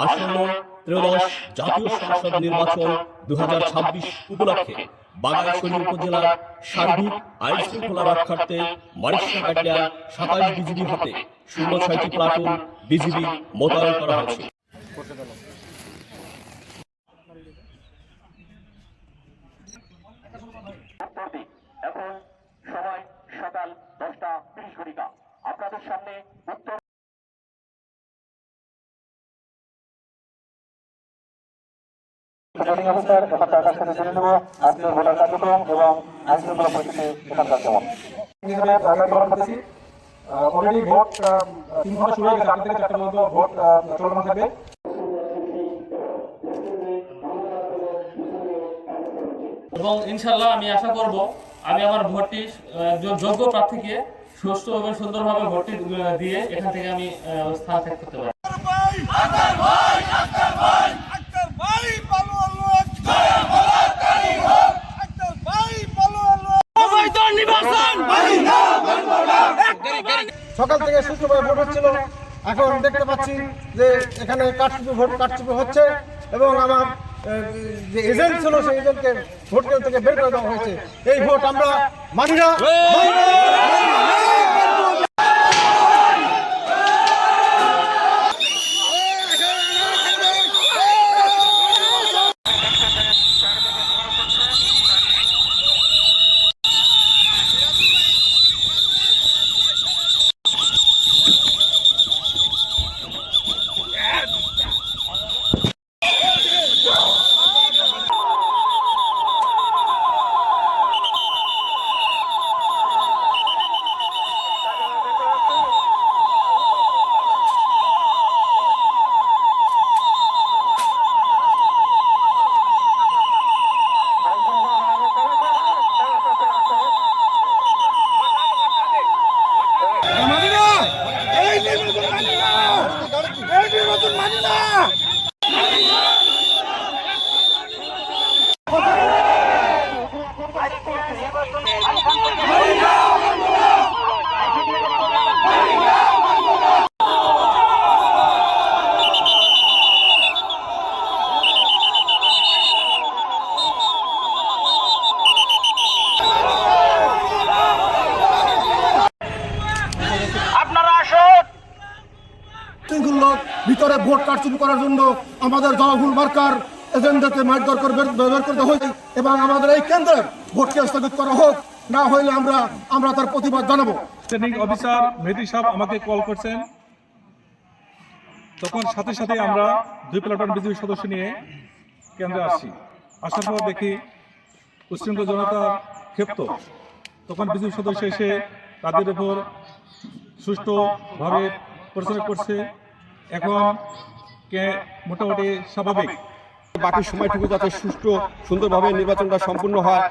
আসন্ন ত্রয়োদশ জাতীয় সংসদ নির্বাচন 2026 উপলক্ষে বাগাইছড়ি উপজেলার সার্বিক আইন শৃঙ্খলা রক্ষার্থে মারিশা ব্যাটালিয়ন 27 বিজিবি হাতে 06টি প্লাটুন বিজিবি মোতায়েন করা হয়েছে। এখন সময় সকাল 10:30 আপনাদের সামনে উত্তর অলরেডি ভোট 3 ঘন্টা শুরু হয়ে গেছে, 8 থেকে 4টা পর্যন্ত ভোট চলমান থাকবে। এবং ইনশাল্লাহ আমি আশা করব আমি আমার ভোটটি যোগ্য প্রার্থীকে সুষ্ঠু এবং সুন্দরভাবে ভোটটি দিয়ে এখান থেকে আমি স্থান ত্যাগ করতে পারি। সকাল থেকে সুষ্ঠুভাবে ভোট হচ্ছিল, এখন দেখতে পাচ্ছি যে এখানে কারচুপি হচ্ছে এবং আমার যে এজেন্ট ছিল সেই এজেন্টকে ভোট কেন্দ্র থেকে বের করে দেওয়া হয়েছে। এই ভোট আমরা মানি না। ভিতরে ভোট কারচুপি করার জন্য আমাদের জনগণ মার্কার এজেন্ডাকে মারধর করে ব্যবহার করতে হয় এবং আমাদের এই কেন্দ্রে ভোটকে স্থগিত করা হোক, না হইলে আমরা তার প্রতিবাদ জানাবো। রিটার্নিং অফিসার মেহেদী সাহেব আমাকে কল করছেন, তখন সাথে সাথে আমরা 2 প্লাটুন বিজিবি সদস্য নিয়ে কেন্দ্রে আসি। আসার পর দেখি উচ্ছৃঙ্খল জনতা ক্ষিপ্ত, তখন বিজিবি সদস্য এসে তাদের উপর সুষ্ঠুভাবে পরিচালনা করছে। এখন মোটামুটি স্বাভাবিক, বাকি সময়টুকু যাতে সুষ্ঠু সুন্দরভাবে নির্বাচনটা সম্পূর্ণ হয়।